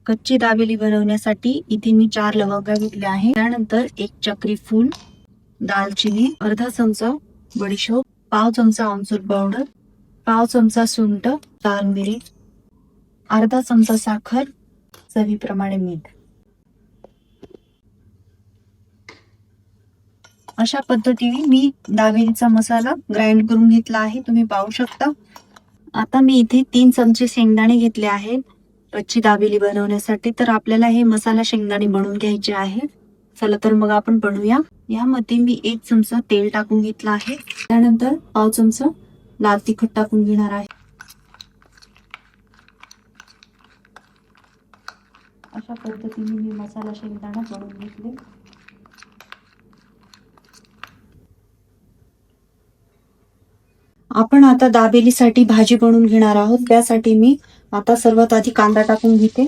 कच्ची दाबेली बनवण्यासाठी इथे मी 4 लवंगा घेतल्या आहे. त्यानंतर 1 चक्री फूल, दालचिनी, अर्धा चमचा बडीशोप, पाव चमचा आमचूर पावडर, पाव चमचा सुंठ, लाल मिरी, अर्धा चमचा साखर, चवीप्रमाणे मीठ. अशा पद्धतीने मी दाबेलीचा मसाला ग्राइंड करून घेतला आहे, तुम्ही पाहू शकता. आता मी इथे 3 चमचे शेंगदाणे घेतले आहेत कच्ची दाबेली बनवण्यासाठी. तर आपल्याला हे मसाला शेंगदाणे बनवून घ्यायचे आहे. चला तर मग आपण बनवूया. यामध्ये मी 1 चमचा तेल टाकून घेतला आहे. त्यानंतर पाव चमचा लाल तिखट टाकून घेणार आहे. अशा पद्धतीने मी मसाला शेंगदाणा बनवून घेतले. आपण आता दाबेलीसाठी भाजी बनवून घेणार आहोत. त्यासाठी मी आता सर्वात आधी कांदा टाकून घेते.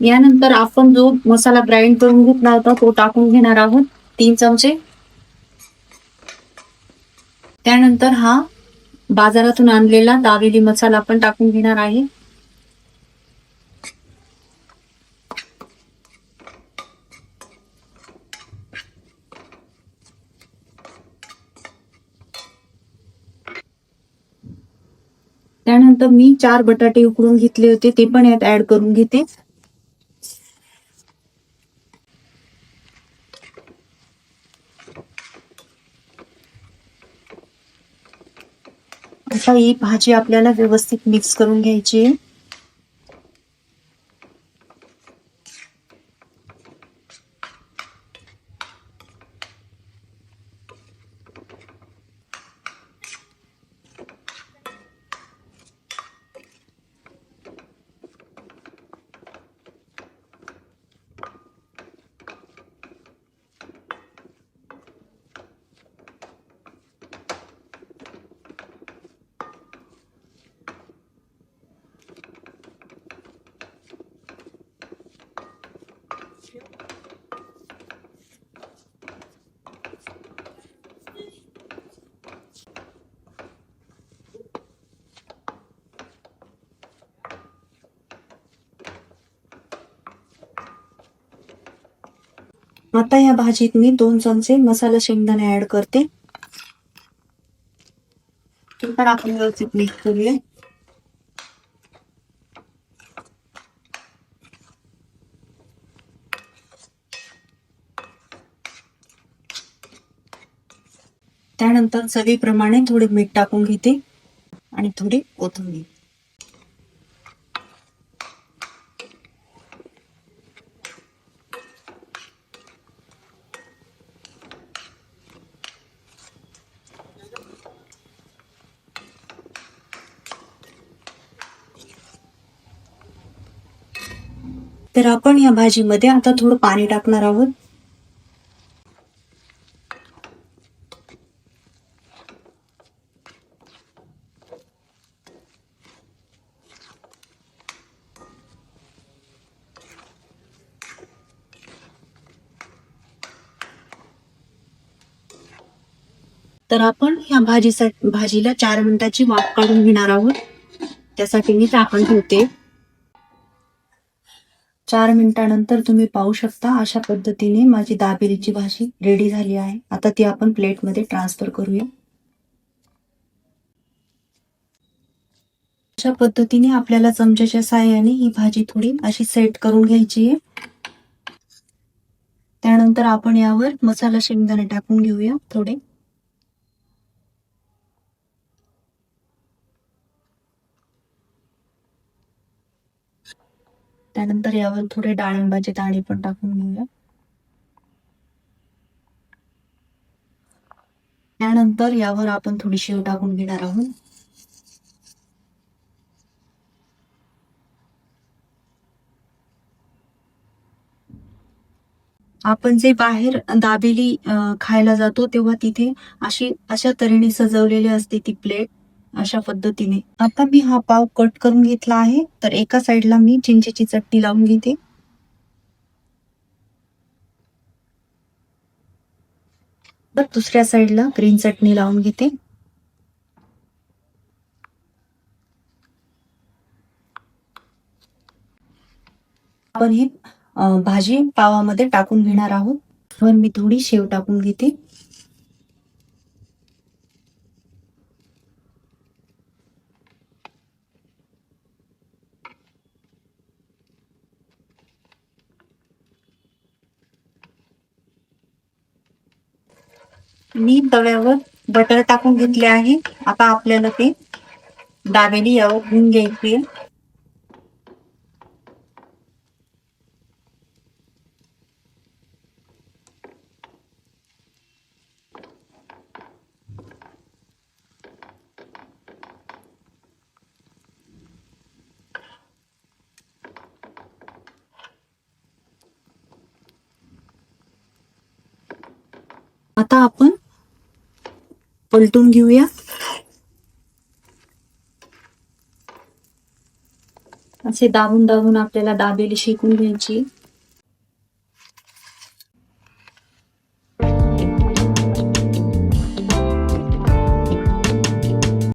यानंतर आपण जो मसाला ग्राइंड करून घेतला होता तो टाकून घेणार आहोत 3 चमचे. त्यानंतर हा बाजारातून आणलेला दाबेली मसाला आपण टाकून घेणार आहे. त्यानंतर मी 4 बटाटे उकडून घेतले होते ते पण यात ऍड करून घेते. आता ही भाजी आपल्याला व्यवस्थित मिक्स करून घ्यायची आहे. आता या भाजीत मी 2 चमचे मसाला शेंगदाणे ऍड करते. ते पण आपण व्यवस्थित मिक्स करूया. त्यानंतर चवीप्रमाणे थोडे मीठ टाकून घेते आणि थोडी कोथिंबीर. तर आपण या भाजीमध्ये आता थोडं पाणी टाकणार आहोत. तर आपण या भाजीला 4 मिनिटाची वाफ काढून घेणार आहोत. त्यासाठी मी झाकण ठेवते. 4 मिनिटानंतर तुम्ही पाहू शकता अशा पद्धतीने माझी दाबेलीची भाजी रेडी झाली आहे. आता ती आपण प्लेटमध्ये ट्रान्सफर करूया. अशा पद्धतीने आपल्याला चमच्याच्या साहाय्याने ही भाजी थोडी अशी सेट करून घ्यायची आहे. त्यानंतर आपण यावर मसाला शेंगदाणे टाकून घेऊया थोडे. त्यानंतर यावर थोडे डाळिंबाचे दाणे पण टाकून घेऊया. त्यानंतर यावर आपण थोडी शेव टाकून घेणार आहोत. आपण जे बाहेर दाबेली खायला जातो तेव्हा तिथे अशा तऱ्हेने सजवलेली असते ती प्लेट. अशा पद्धतीने आता मी हा पाव कट करून घेतला आहे. तर एका साइडला मी चिंचेची चटणी लावून घेते. दुसऱ्या साईडला ग्रीन चटणी लावून घेते. आपण ही भाजी पावामध्ये टाकून घेणार आहोत. पण मी थोडी शेव टाकून घेते. मी तव्यावर बटर टाकून घेतले आहे. आता आपल्याला ते दाबेली यावर घेऊन घ्यायची आहे. आता आपण पलटून घेऊया. असे दाबून दाबून आपल्याला दाबेली शेकून घ्यायची.